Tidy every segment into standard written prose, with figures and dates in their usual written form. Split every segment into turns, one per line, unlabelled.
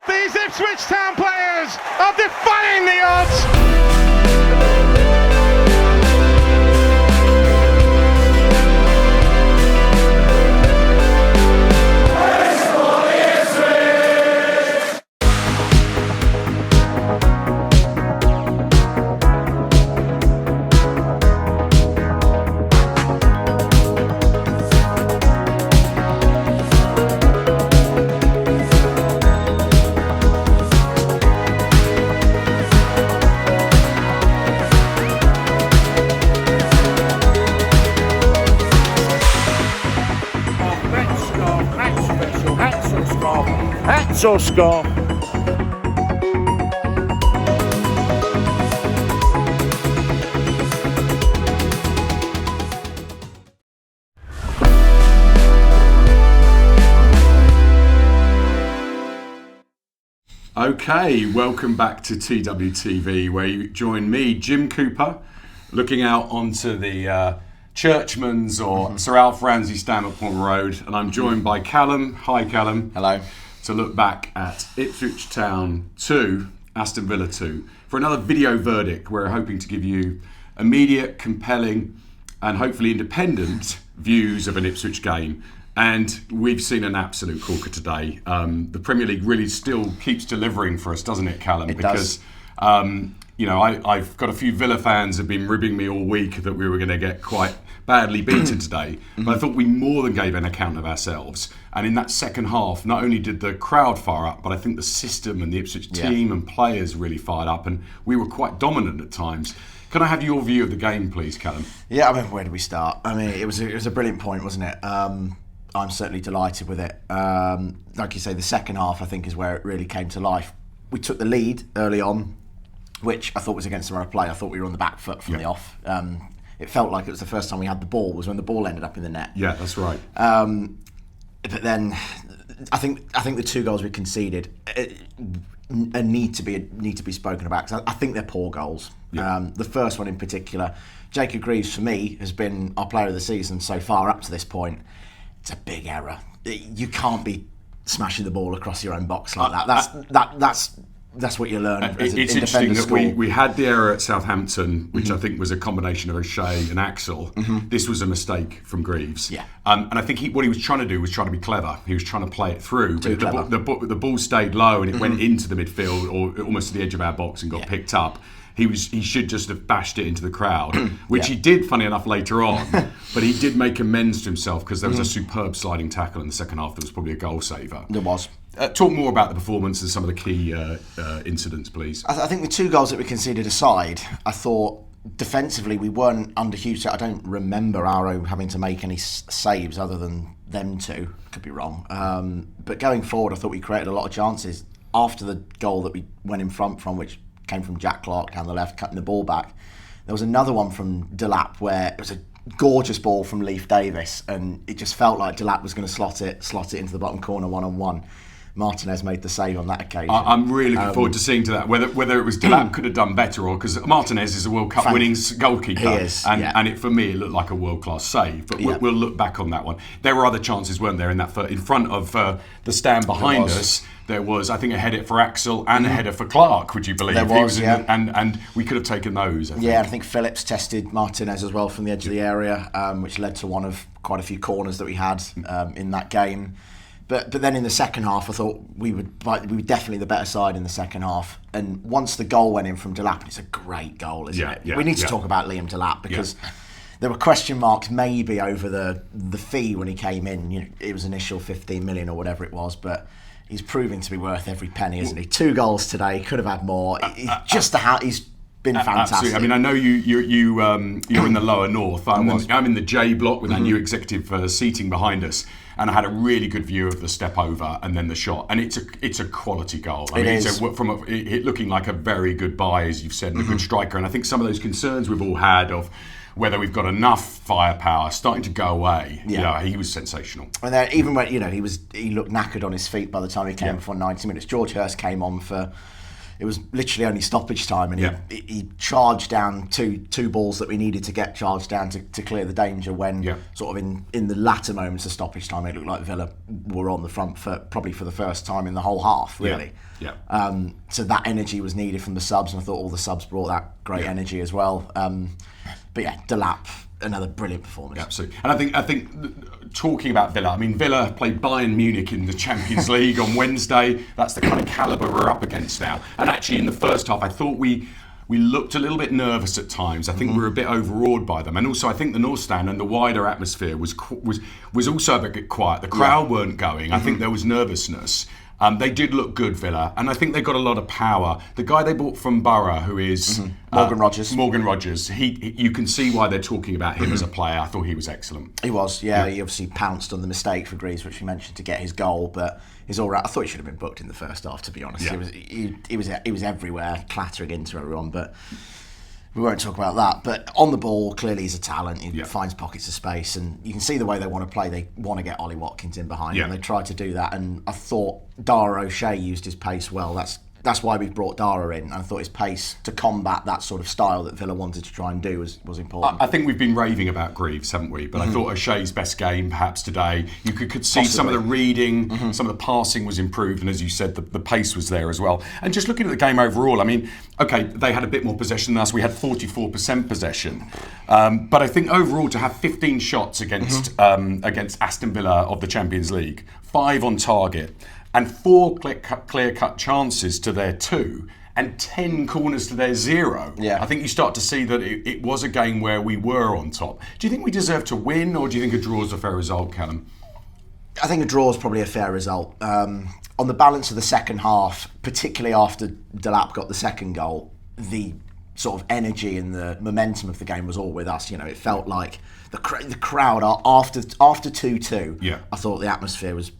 These Ipswich Town players are defying the odds.
Hats or scarf?
Okay, welcome back to TWTV, where you join me, Jim Cooper, looking out onto the Churchman's or Sir Alf Ramsey stand at Portman Road, and I'm joined by Kallum. Hi, Kallum.
Hello.
To look back at Ipswich Town 2, Aston Villa 2, for another video verdict. We're hoping to give you immediate, compelling, and hopefully independent views of an Ipswich game. And we've seen an absolute corker today. The Premier League really still keeps delivering for us, doesn't it, Kallum?
It
because,
does.
I've got a few Villa fans have been ribbing me all week that we were going to get quite badly beaten today. But I thought we more than gave an account of ourselves. And in that second half, not only did the crowd fire up, but I think the system and the Ipswich team and players really fired up. And we were quite dominant at times. Can I have your view of the game, please, Kallum?
Yeah, I mean, where do we start? I mean, it was a brilliant point, wasn't it? I'm certainly delighted with it. Like you say, the second half, I think, is where it really came to life. We took the lead early on, which I thought was against the run of play. I thought we were on the back foot from the off. It felt like it was the first time we had the ball, was when the ball ended up in the net.
Yeah, that's right.
But then, I think the two goals we conceded need to be spoken about, because I think they're poor goals.
Yeah.
The first one in particular, Jacob Greaves, for me, has been our player of the season so far up to this point. It's a big error. You can't be smashing the ball across your own box like that. That's what you learn.
It's interesting that we had the error at Southampton, which I think was a combination of O'Shea and Axel. This was a mistake from Greaves.
Yeah.
And I think what he was trying to do was trying to be clever. He was trying to play it through. But the ball stayed low and it went into the midfield or almost to the edge of our box and got picked up. He should just have bashed it into the crowd, which he did, funny enough, later on. But he did make amends to himself, because there was a superb sliding tackle in the second half that was probably a goal saver.
There was.
Talk more about the performance and some of the key incidents, please.
I think the two goals that we conceded aside, I thought defensively we weren't under huge. I don't remember Aro having to make any saves other than them two. Could be wrong. But going forward, I thought we created a lot of chances after the goal that we went in front from, which came from Jack Clark down the left, cutting the ball back. There was another one from Delap where it was a gorgeous ball from Leif Davis, and it just felt like Delap was going to slot it into the bottom corner one-on-one. Martinez made the save on that occasion.
I'm really looking forward to seeing to that. Whether it was Delap could have done better, or because Martinez is a World Cup winning goalkeeper,
he is,
and for me it looked like a world class save. But we'll look back on that one. There were other chances, weren't there, in that in front of the stand behind us. There was, I think, a header for Axel and a header for Clark. Would you believe?
There was,
and we could have taken those. I think.
I think Phillips tested Martinez as well from the edge of the area, which led to one of quite a few corners that we had in that game. But then in the second half, I thought we were definitely the better side in the second half. And once the goal went in from Delap, and it's a great goal, isn't it?
Yeah,
we need to talk about Liam Delap, because there were question marks maybe over the fee when he came in. You know, it was initial 15 million or whatever it was, but he's proving to be worth every penny, isn't he? 2 goals today, could have had more. He's been fantastic.
Absolutely. I mean, I know you're in the lower north. I'm in the J block with our new executive seating behind us, and I had a really good view of the step over and then the shot, and it's a quality goal. It's looking like a very good buy, as you've said, and a good striker. And I think some of those concerns we've all had of whether we've got enough firepower starting to go away. He was sensational. And
then even when he looked knackered on his feet by the time he came for 90 minutes. George Hurst came on for it was literally only stoppage time, and he charged down two balls that we needed to get charged down to clear the danger when sort of in the latter moments of stoppage time it looked like Villa were on the front foot probably for the first time in the whole half, really. So that energy was needed from the subs, and I thought all the subs brought that great energy as well. But yeah, Delap, another brilliant performance.
Absolutely. And I think talking about Villa, I mean, Villa played Bayern Munich in the Champions League on Wednesday. That's the kind of calibre we're up against now. And actually, in the first half, I thought we looked a little bit nervous at times. I think we were a bit overawed by them. And also, I think the North Stand and the wider atmosphere was also a bit quiet. The crowd weren't going. I think there was nervousness. They did look good, Villa, and I think they got a lot of power. The guy they bought from Borough, who is
Morgan
Rogers, you can see why they're talking about him as a player. I thought he was excellent.
He was, He obviously pounced on the mistake for Greaves, which we mentioned, to get his goal, but he's all right. I thought he should have been booked in the first half, to be honest. He was everywhere, clattering into everyone, but we won't talk about that. But on the ball, clearly he's a talent. He finds pockets of space, and you can see the way they want to play. They want to get Ollie Watkins in behind him. They tried to do that, and I thought Dara O'Shea used his pace well. That's why we've brought Dara in. I thought his pace to combat that sort of style that Villa wanted to try and do was important.
I think we've been raving about Greaves, haven't we? But I thought O'Shea's best game, perhaps today, you could see some of the reading, some of the passing was improved, and as you said, the pace was there as well. And just looking at the game overall, I mean, okay, they had a bit more possession than us. We had 44% possession. But I think overall to have 15 shots against Aston Villa of the Champions League, 5 on target, and 4 clear-cut chances to their 2, and 10 corners to their 0. I think you start to see that it was a game where we were on top. Do you think we deserve to win, or do you think a draw is a fair result, Kallum?
I think a draw is probably a fair result. On the balance of the second half, particularly after Delap got the second goal, the sort of energy and the momentum of the game was all with us. It felt like the crowd after 2-2. I thought the atmosphere was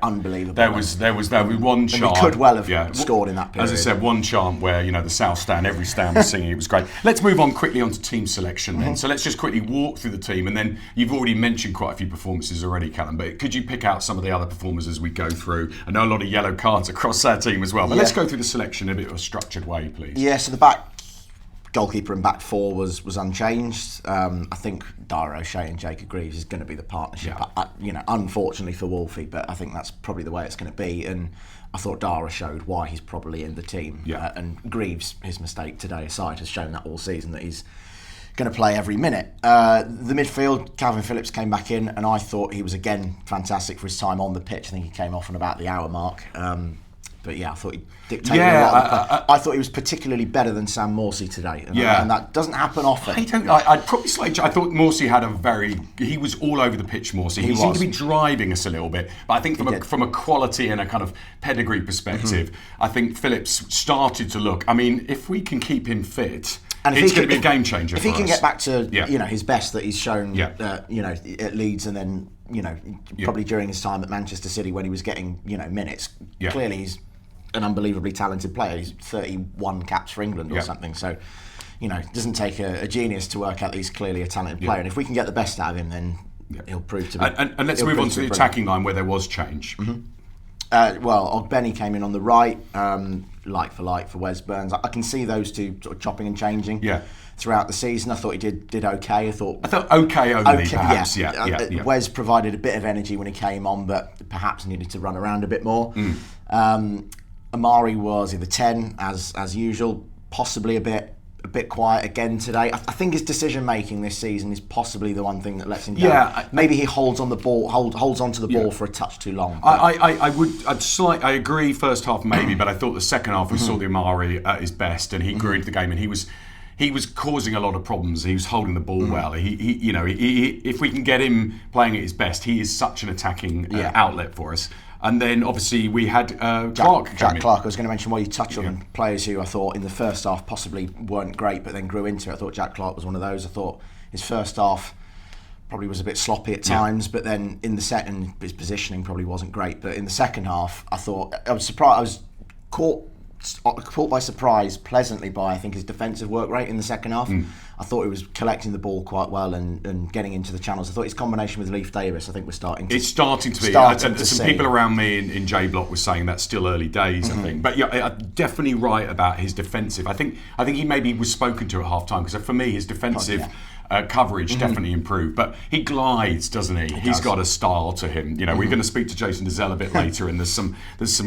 unbelievable.
There was one chant.
We could well have scored in that period.
As I said, one chant where the South Stand, every stand was singing. It was great. Let's move on quickly onto team selection then. So let's just quickly walk through the team, and then you've already mentioned quite a few performances already, Kallum. But could you pick out some of the other performers as we go through? I know a lot of yellow cards across our team as well. But let's go through the selection in a bit of a structured way, please.
Yeah. So the back goalkeeper and back 4 was unchanged. I think Dara O'Shea and Jacob Greaves is going to be the partnership. Unfortunately for Wolfie, but I think that's probably the way it's going to be. And I thought Dara showed why he's probably in the team. And Greaves, his mistake today aside, has shown that all season that he's going to play every minute. The midfield, Calvin Phillips came back in, and I thought he was again fantastic for his time on the pitch. I think he came off on about the hour mark. But I thought he dictated a lot. I thought he was particularly better than Sam Morsey today. And that doesn't happen often.
I'd probably say, I thought Morsey had he was all over the pitch, Morsey. He seemed to be driving us a little bit. But I think from a quality and a kind of pedigree perspective, I think Phillips started to look, I mean, if we can keep him fit, and it's going to be a game changer for us.
If he can get back to his best that he's shown at Leeds, and then probably during his time at Manchester City when he was getting minutes, clearly he's an unbelievably talented player. He's 31 caps for England or something. So, it doesn't take a genius to work out that he's clearly a talented player. And if we can get the best out of him, then he'll prove to be.
And let's move on to the attacking line where there was change.
Ogbeni came in on the right, like for Wes Burns. I can see those two sort of chopping and changing throughout the season. I thought he did okay. I thought
okay only, perhaps.
Wes provided a bit of energy when he came on, but perhaps needed to run around a bit more. Amari was in the 10 as usual, possibly a bit quiet again today. I think his decision making this season is possibly the one thing that lets him down. Maybe he holds on to the ball for a touch too long.
I agree first half maybe, but I thought the second half we saw the Amari at his best, and he grew into the game, and he was causing a lot of problems. He was holding the ball well. If we can get him playing at his best, he is such an attacking outlet for us. And then obviously we had Jack
Clark. I was going to mention while you touch on players who I thought in the first half possibly weren't great but then grew into it. I thought Jack Clark was one of those. I thought his first half probably was a bit sloppy at times, but then in the second, his positioning probably wasn't great. But in the second half, I thought I was surprised. I was caught caught by surprise pleasantly by, I think, his defensive work rate in the second half. I thought he was collecting the ball quite well and getting into the channels. I thought his combination with Leif Davis, I think, was starting to...
It's starting to be. Some people around me in J Block were saying that's still early days, I think. But yeah, definitely right about his defensive. I think he maybe was spoken to at half-time, because for me, his defensive... coverage definitely improved, but he glides, doesn't he? He's got a style to him. You know, we're going to speak to Jason Dozzell a bit later, and there's some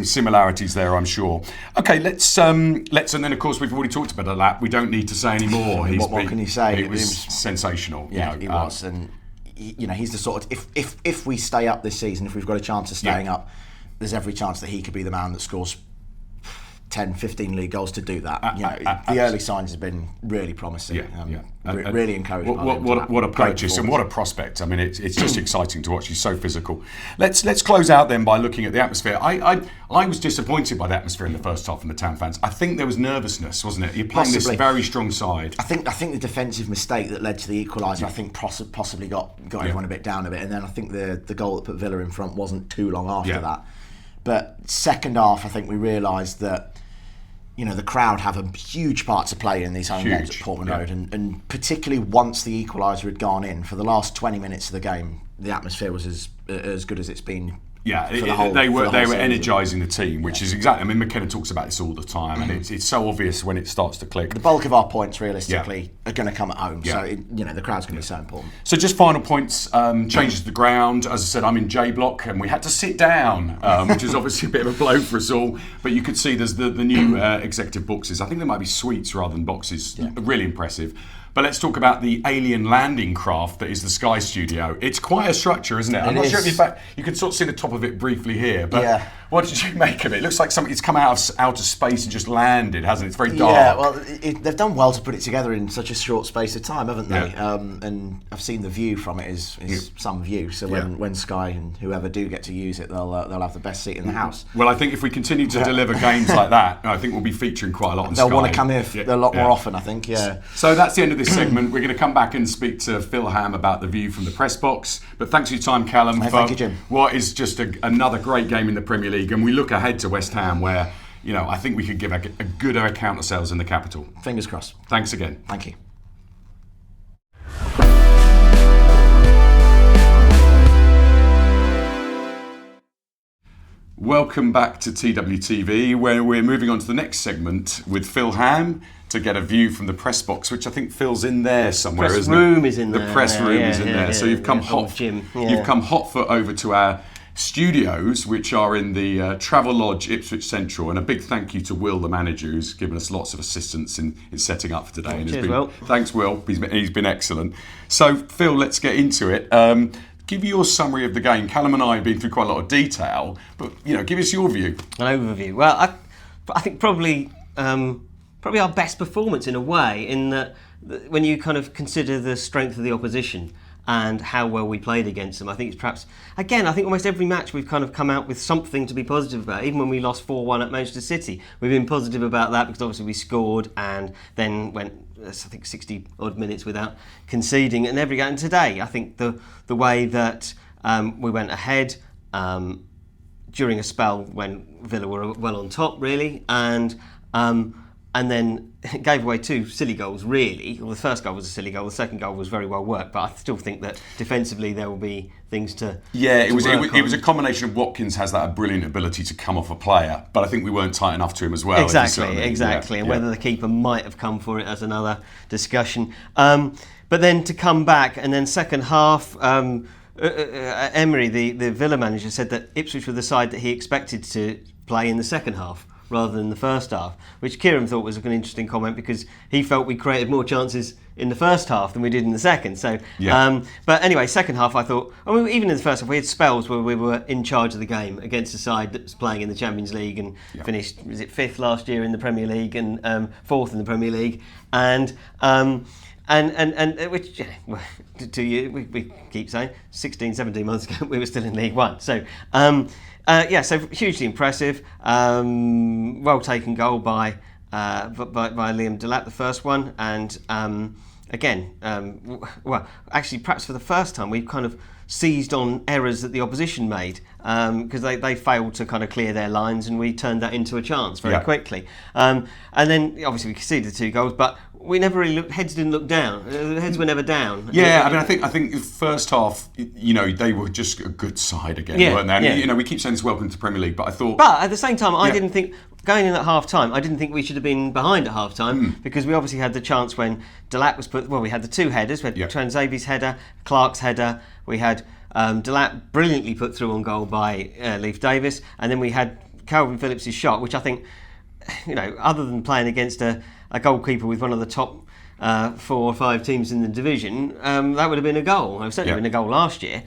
similarities there, I'm sure. Okay, let's and then of course we've already talked about Delap. We don't need to say any more.
What can you say?
It was sensational.
Yeah, he was, and he's the sort of if we stay up this season, if we've got a chance of staying up, there's every chance that he could be the man that scores 10, 15 league goals to do that. The early signs have been really promising. Really encouraging.
What a purchase and what a prospect. I mean, it's just exciting to watch. He's so physical. Let's close out then by looking at the atmosphere. I was disappointed by the atmosphere in the first half from the Town fans. I think there was nervousness, wasn't it? You're playing this very strong side.
I think the defensive mistake that led to the equaliser, I think possibly got everyone a bit down a bit, and then I think the goal that put Villa in front wasn't too long after that. But second half, I think we realised that the crowd have a huge part to play in these home games at Portman Road, and particularly once the equaliser had gone in, for the last 20 minutes of the game, the atmosphere was as good as it's been.
Yeah, they were energising the team, which is exactly. I mean, McKenna talks about this all the time, and it's so obvious when it starts to click.
The bulk of our points, realistically, are going to come at home, so the crowd's going to be so important.
So, just final points: changes to the ground. As I said, I'm in J Block, and we had to sit down, which is obviously a bit of a blow for us all. But you could see there's the new executive boxes. I think there might be suites rather than boxes. Yeah. Really impressive. But let's talk about the alien landing craft that is the Sky Studio. It's quite a structure, isn't it? I'm not sure if you can sort of see the top of it briefly here, but what did you make of it? It looks like something it's come out of outer space and just landed, hasn't it? It's very dark.
Yeah, well, they've done well to put it together in such a short space of time, haven't they? Yeah. And I've seen the view from it is some view. So when Sky and whoever do get to use it, they'll have the best seat in the house.
Well, I think if we continue to deliver games like that, I think we'll be featuring quite a lot on Sky.
They'll want to come here a lot more often, I think. Yeah.
So that's the end of this segment. We're going to come back and speak to Phil Ham about the view from the press box. But thanks for your time, Kallum.
Thank you, Jim.
What is just another great game in the Premier League, and we look ahead to West Ham, where I think we could give a good account of ourselves in the capital.
Fingers crossed.
Thanks again.
Thank you.
Welcome back to TWTV, where we're moving on to the next segment with Phil Ham to get a view from the press box, which I think Phil's in there somewhere, isn't it?
The press room is in there.
The press room is in there. So you've come you've come hot foot over to our studios, which are in the Travel Lodge, Ipswich Central, and a big thank you to Will, the manager, who's given us lots of assistance in setting up for today.
Cheers, Will.
Thanks, Will. He's been excellent. So, Phil, let's get into it. Give your summary of the game. Kallum and I have been through quite a lot of detail, but give us your view.
An overview. Well, I think probably our best performance in a way, in that when you kind of consider the strength of the opposition and how well we played against them. I think it's perhaps, again, I think almost every match we've kind of come out with something to be positive about. Even when we lost 4-1 at Manchester City, we've been positive about that because obviously we scored and then went, I think, 60 odd minutes without conceding. And every game today, I think the way that we went ahead during a spell when Villa were well on top, really, and then gave away two silly goals, really. Well, the first goal was a silly goal, the second goal was very well worked, but I still think that defensively there will be things to
it was a combination of Watkins has that brilliant ability to come off a player, but I think we weren't tight enough to him as well.
Exactly. And whether the keeper might have come for it as another discussion. But then to come back, and then second half, Emery, the Villa manager, said that Ipswich were the side that he expected to play in the second half rather than the first half, which Kieran thought was an interesting comment because he felt we created more chances in the first half than we did in the second. So, but anyway, second half I thought, even in the first half we had spells where we were in charge of the game against a side that was playing in the Champions League and finished, was it 5th last year in the Premier League and 4th in the Premier League, and which we keep saying 16, 17 months ago we were still in League One. So so hugely impressive. Well taken goal by Liam Delap, the first one, and again, well, actually, perhaps for the first time, we've kind of seized on errors that the opposition made because they failed to kind of clear their lines, and we turned that into a chance very quickly. And then obviously we conceded 2 goals, but we never really heads didn't look down. Heads were never down.
Yeah, I mean, I think the first half, they were just a good side again, weren't they? And, we keep saying it's welcome to the Premier League, but I thought.
But at the same time, I didn't think. Going in at half-time, I didn't think we should have been behind at half-time because we obviously had the chance when Delap was put... Well, we had the 2 headers. We had Transavi's header, Clark's header. We had Delap brilliantly put through on goal by Leif Davis. And then we had Calvin Phillips' shot, which I think, other than playing against a goalkeeper with one of the top 4 or 5 teams in the division, that would have been a goal. It certainly been a goal last year.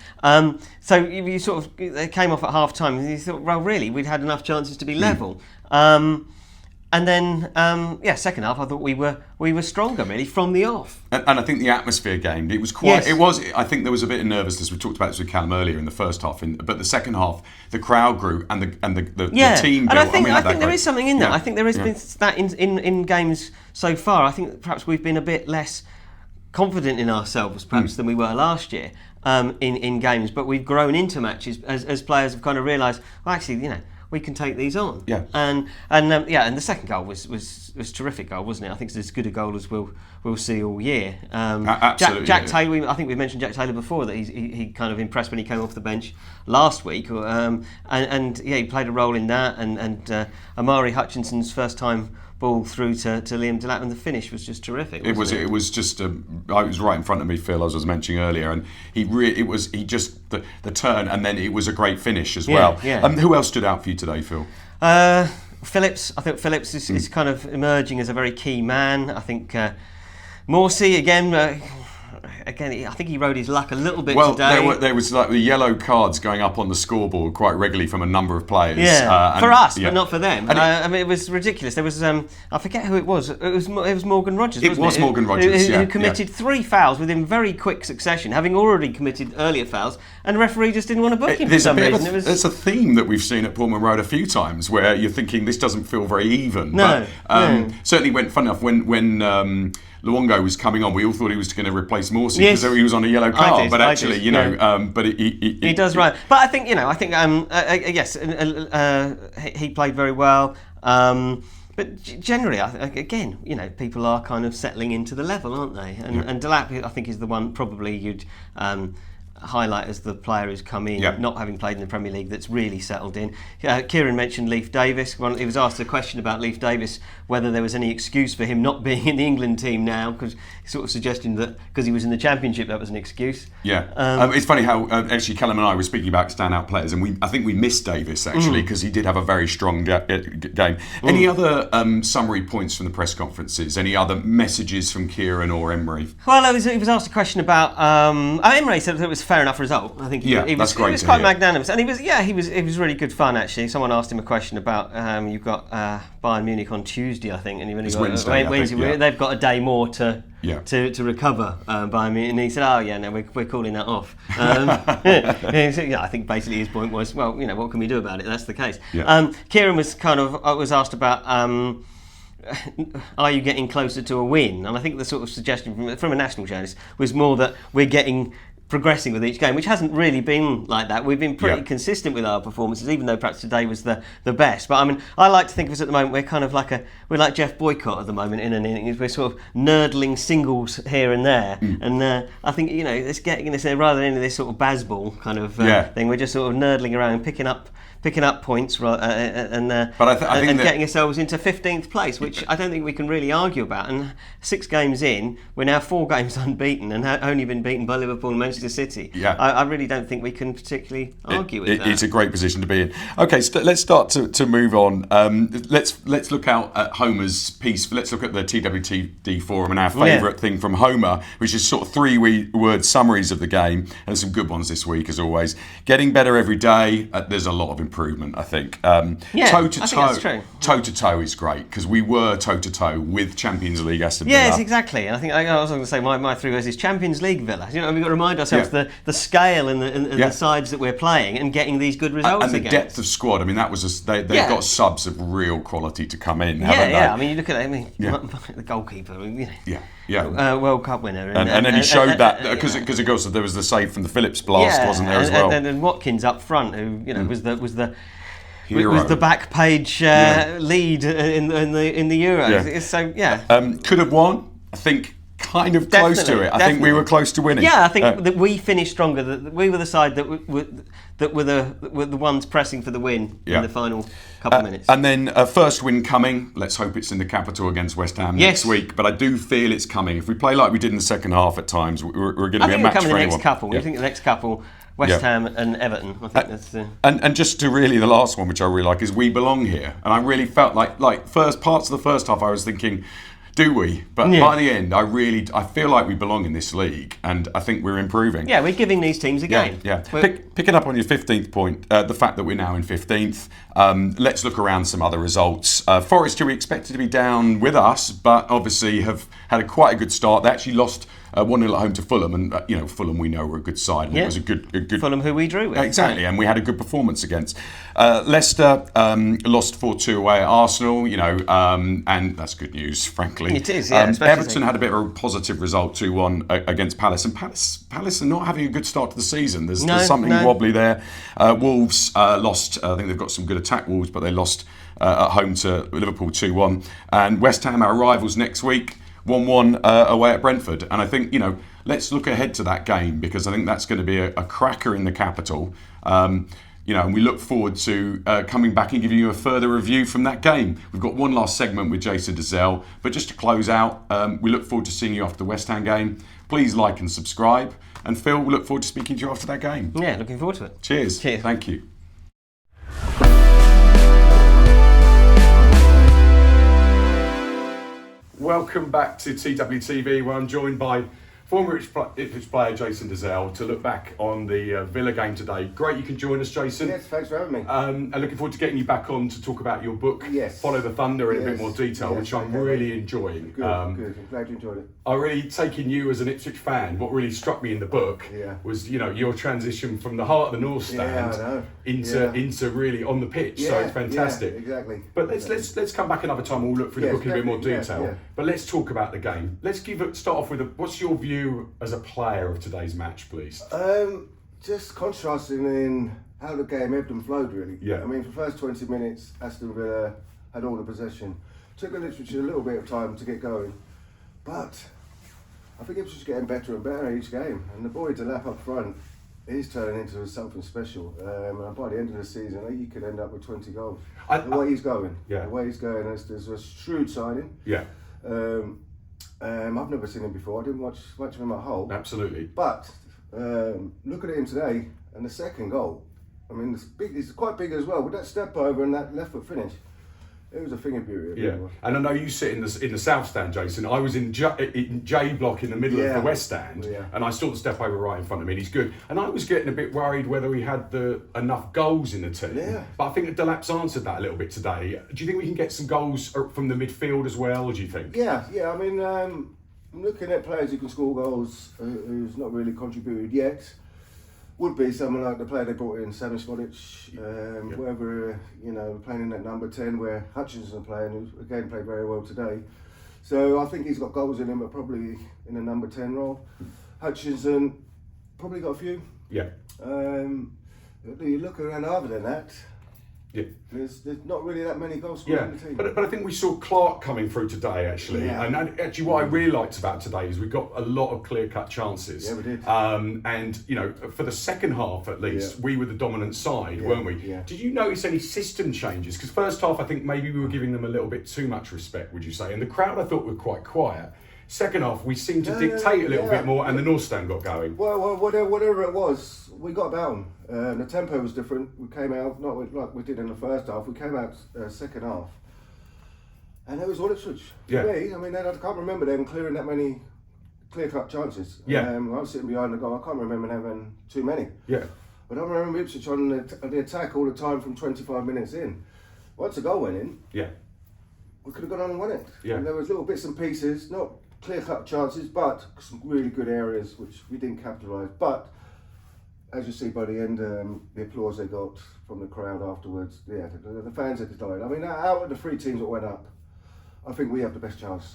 So you sort of they came off at half time and you thought, well, really, we'd had enough chances to be level. And then, second half, I thought we were stronger really from the off.
And I think the atmosphere gained. It was quite. Yes. It was. I think there was a bit of nervousness. We talked about this with Kallum earlier in the first half, but the second half, the crowd grew and the team built.
And I think there is something in that. I think there has been that in games so far. I think perhaps we've been a bit less confident in ourselves perhaps than we were last year in games, but we've grown into matches as players have kind of realised, well, actually, we can take these on. Yeah. And the second goal was terrific goal, wasn't it? I think it's as good a goal as we'll see all year.
Absolutely.
Jack Taylor, I think we mentioned Jack Taylor before, that he kind of impressed when he came off the bench last week. He played a role in that. And Amari Hutchinson's first time ball through to Liam Delap, and the finish was just terrific. It was just.
I was right in front of me, Phil, as I was mentioning earlier, and the turn, and then it was a great finish as well. Yeah. Who else stood out for you today, Phil?
Phillips. I think Phillips is kind of emerging as a very key man. I think Morsey again. Again, I think he rode his luck a little bit today.
Well, there was like the yellow cards going up on the scoreboard quite regularly from a number of players.
Yeah, for us, but not for them. It was ridiculous. There was I forget who it was. It was Morgan Rogers. It was
Morgan Rogers,
who committed 3 fouls within very quick succession, having already committed earlier fouls, and the referee just didn't want to book him for some reason.
It's a theme that we've seen at Portman Road a few times, where you're thinking this doesn't feel very even.
No,
certainly went fun enough when Luongo was coming on. We all thought he was going to replace Morsey because he was on a yellow card. But actually, but
he does right. But I think yes, he played very well. But generally, again, people are kind of settling into the level, aren't they? And Delap, I think, is the one probably you'd highlight as the player who's come in, not having played in the Premier League, that's really settled in. Kieran mentioned Leif Davis. He was asked a question about Leif Davis, whether there was any excuse for him not being in the England team now, because he's sort of suggesting that because he was in the Championship that was an excuse.
It's funny how actually Kallum and I were speaking about standout players, and I think we missed Davis actually because he did have a very strong game. Any other summary points from the press conferences? Any other messages from Kieran or Emery?
Well, he was asked a question about Emery said that it was fair enough result. I think he was quite magnanimous, and he was really good fun actually. Someone asked him a question about you've got Bayern Munich on Tuesday, I think, and you've only got Wednesday. They've got a day more to recover Bayern Munich, and he said, we're calling that off. I think basically his point was, well, what can we do about it? That's the case. Kieran was was asked about. Are you getting closer to a win? And I think the sort of suggestion from a national journalist was more that we're getting progressing with each game, which hasn't really been like that. We've been pretty consistent with our performances, even though perhaps today was the best. But I mean, I like to think of us at the moment, we're kind of we're like Jeff Boycott at the moment in an innings. We're sort of nerdling singles here and there, and I think it's getting this rather than this sort of baseball kind of thing. We're just sort of nerdling around and picking up points and getting ourselves into 15th place, which I don't think we can really argue about. And 6 games in, we're now 4 games unbeaten and only been beaten by Liverpool and Manchester City. I really don't think we can particularly argue with that. It's
a great position to be in. Okay, let's start to move on. Let's look out at Homer's piece. Let's look at the TWTD forum and our favourite thing from Homer, which is sort of 3-word summaries of the game, and some good ones this week as always. Getting better every day. There's a lot of improvement, I think. Toe-to-toe is great, because we were toe-to-toe with Champions League Aston Villa.
Yes, exactly. And I think I was going to say my 3 words is Champions League Villa. We've got to remind ourselves the scale and the sides that we're playing and getting these good results
and the depth of squad. I mean, that was they've got subs of real quality to come in, haven't they?
I mean, you look at the goalkeeper. World Cup winner.
And then he showed that because of course there was the save from the Phillips blast, wasn't there, as well?
And Watkins up front, who was the back page lead in the Euros.
Yeah.
So
could have won. I think kind of close to it. I think we were close to winning.
Yeah, I think that we finished stronger. That we were the side that were the ones pressing for the win in the final couple of minutes.
And then first win coming. Let's hope it's in the capital against West Ham next week. But I do feel it's coming. If we play like we did in the second half at times, we're going to be a match for anyone.
I think the next couple. West Ham and Everton. I think that's
and just to really the last one, which I really like, is we belong here. And I really felt like first parts of the first half, I was thinking, do we? But by the end, I feel like we belong in this league, and I think we're improving.
Yeah, we're giving these teams a game.
Yeah. Picking up on your 15th point, the fact that we're now in 15th. Let's look around some other results. Forest, who we expected to be down with us, but obviously have had quite a good start. They actually lost 1-0 at home to Fulham, and Fulham we know were a good side, and it was a good
Fulham who we drew with.
Exactly, and we had a good performance against. Leicester lost 4-2 away at Arsenal, and that's good news, frankly.
It is, yeah.
Everton had a bit of a positive result 2-1 against Palace, and Palace are not having a good start to the season. There's something wobbly there. Wolves lost. I think they've got some good attack, Wolves, but they lost at home to Liverpool 2-1. And West Ham, our rivals next week, 1-1 away at Brentford. And I think, let's look ahead to that game, because I think that's going to be a cracker in the capital. And we look forward to coming back and giving you a further review from that game. We've got one last segment with Jason Dozzell, but just to close out, we look forward to seeing you after the West Ham game. Please like and subscribe. And Phil, we look forward to speaking to you after that game.
Yeah, looking forward to it.
Cheers. Thank you. Welcome back to TWTV, where I'm joined by former Ipswich player Jason Dozzell to look back on the Villa game today. Great you can join us, Jason.
Yes, thanks for having me.
And looking forward to getting you back on to talk about your book, Follow the Thunder, in a bit more detail, which I'm really enjoying.
Good. I'm glad you enjoyed it.
I really, taking you as an Ipswich fan, what really struck me in the book was, your transition from the heart of the North Stand into really on the pitch. So it's fantastic.
Yeah, exactly.
But let's come back another time. We'll look through the book in a bit more detail. But let's talk about the game. Let's start off with what's your view as a player of today's match, please?
Just contrasting in how the game ebbed and flowed, really.
Yeah.
I mean, for the first 20 minutes, Aston Villa had all the possession. Took Ipswich a little bit of time to get going, but I think Ipswich is getting better and better each game. And the boy Delap up front, he's turning into something special. And by the end of the season, he could end up with 20 goals. The way he's going, there's a shrewd signing.
Yeah.
I've never seen him before. I didn't watch much of him at Hull.
Absolutely.
But look at him today, and the second goal. I mean, it's quite big as well. With that step over and that left foot finish, it was a finger beauty.
Yeah, and I know you sit in the South Stand, Jason. I was in J block in the middle of the West Stand, and I saw the step over right in front of me. And he's good. And I was getting a bit worried whether he had enough goals in the team. Yeah. But I think Delap's answered that a little bit today. Do you think we can get some goals from the midfield as well? Do you think?
Yeah. I mean, I'm looking at players who can score goals who's not really contributed yet. Would be someone like the player they brought in, Sam Skodich, whoever, playing in that number 10 where Hutchinson playing, who again played very well today. So I think he's got goals in him, but probably in a number 10 role. Hutchinson probably got a few.
Yeah.
You look around other than that, there's not really that many goals scored in the team.
But I think we saw Clark coming through today, actually. Yeah. And actually what I really liked about today is we got a lot of clear-cut chances.
Yeah, we did.
And, for the second half at least, we were the dominant side, weren't we?
Yeah.
Did you notice any system changes? Because first half, I think maybe we were giving them a little bit too much respect, would you say? And the crowd, I thought, were quite quiet. Second half, we seemed to dictate a little bit more, and the North Stand got going.
Well, whatever it was, we got about them. The tempo was different. We came out, not like we did in the first half, we came out second half. And it was all Ipswich.
Yeah.
For me, I mean, I can't remember them clearing that many clear-cut chances.
Yeah.
I was sitting behind the goal, I can't remember having too many.
Yeah.
But I remember Ipswich on the attack all the time from 25 minutes in. Once the goal went in, we could have gone on and won it.
Yeah.
And there was little bits and pieces, not clear-cut chances, but some really good areas which we didn't capitalise. But as you see by the end, the applause they got from the crowd afterwards, the fans had died. I mean, out of the three teams that went up, I think we have the best chance.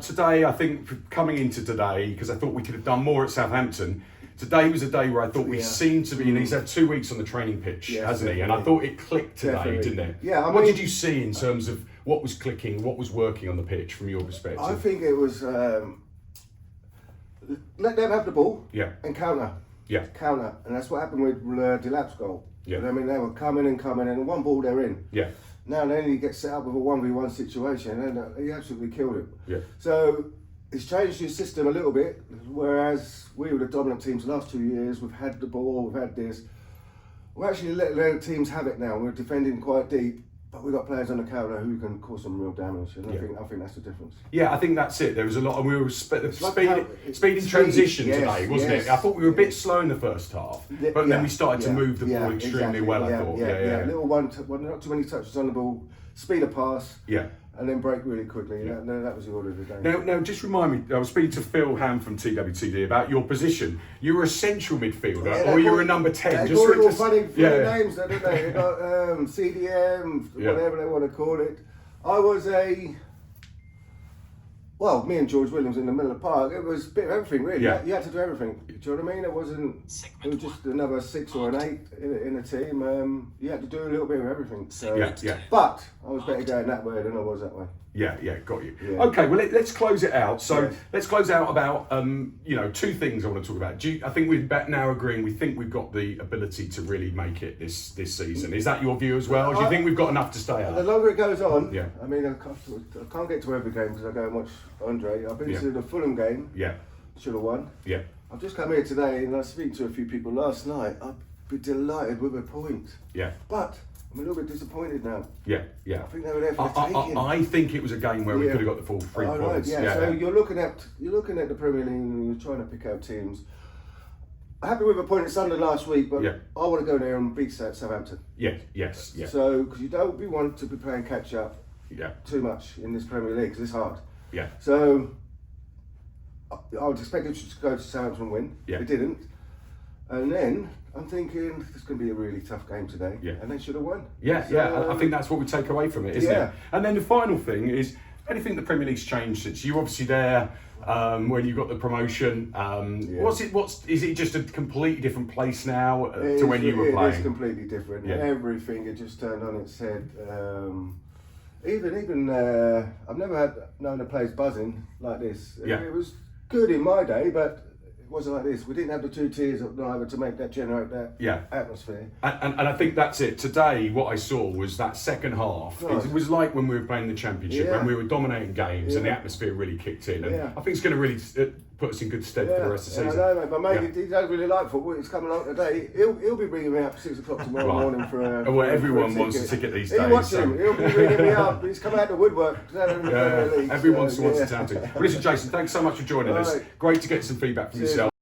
Today, I think coming into today, because I thought we could have done more at Southampton. Today was a day where I thought we seemed to be, and he's had 2 weeks on the training pitch, hasn't he? And I thought it clicked today, didn't it?
Yeah.
What did you see in terms of what was clicking, what was working on the pitch from your perspective?
I think it was let them have the ball and counter.
Yeah.
Counter. And that's what happened with Delap's goal.
Yeah.
I mean, they were coming and one ball they're in.
Yeah.
Now then he gets set up with a 1v1 situation and he absolutely killed him.
Yeah.
So it's changed his system a little bit, whereas we were the dominant teams the last 2 years. We've had the ball, we've had this. We're actually letting teams have it now. We're defending quite deep, but we've got players on the counter who can cause some real damage, and I think that's the difference.
Yeah, I think that's it. There was a lot, and we were speed in transition today, wasn't it? I thought we were a bit slow in the first half, but then we started to move the ball extremely well. I thought,
little one, not too many touches on the ball, speed of pass.
Yeah.
And then break really quickly. Yeah. That was the order of the day.
Now, just remind me, I was speaking to Phil Ham from TWTD about your position. You were a central midfielder, or you were a number 10.
They call it all funny names, don't they? They got CDM, whatever they want to call it. I was me and George Williams in the middle of the park. It was a bit of everything, really.
Yeah.
You had to do everything. Do you know what I mean? It was just another 6 or an 8 in a team. You had to do a little bit of everything. So.
Yeah.
But I was better going that way than I was that way.
Yeah, got you.
Yeah.
Okay, well let's close it out. So let's close out about 2 things I want to talk about. I think we're now agreeing. We think we've got the ability to really make it this season. Is that your view as well? Or do you think we've got enough to stay up?
The longer it goes on, I mean, I can't get to every game because I go and watch Andre. I've been to the Fulham game.
Yeah.
Should have won.
Yeah.
I've just come here today and I was speaking to a few people last night. I'd be delighted with a point.
Yeah.
But I'm a little bit disappointed now.
Yeah.
I think they were there for the taking.
I think it was a game where we could have got the full 3 points.
Right, So you're looking at the Premier League and you're trying to pick out teams. Happy with a point at Sunderland last week, but I want to go there and beat Southampton.
Yes.
So because you don't want to be playing catch up too much in this Premier League because it's hard.
Yeah.
So I was expecting to go to Southampton and win.
Yeah.
They didn't. And then I'm thinking it's going to be a really tough game today. Yeah. And they should have won.
Yeah. I think that's what we take away from it, isn't it? And then the final thing is, anything the Premier League's changed since you're obviously there when you got the promotion. Is it just a completely different place now to when you were playing?
It is completely different.
Yeah.
Everything it just turned on its head. Even I've never known a place buzzing like this.
Yeah.
It was good in my day, but it wasn't like this. We didn't have the 2 tiers of neither to generate that atmosphere.
And I think that's it. Today, what I saw was that second half. It was like when we were playing the Championship, when we were dominating games and the atmosphere really kicked in. And I think it's going to really put us in good stead for the rest of the season.
I know, mate, but mate, he doesn't really like football. He's coming along today. He'll be bringing me up 6 o'clock tomorrow morning for a.
Well, everyone wants a ticket these days.
He'll be bringing me up. He's coming out the woodwork.
Everyone wants a ticket. Well, listen, Jason, thanks so much for joining us. Great to get some feedback from yourself.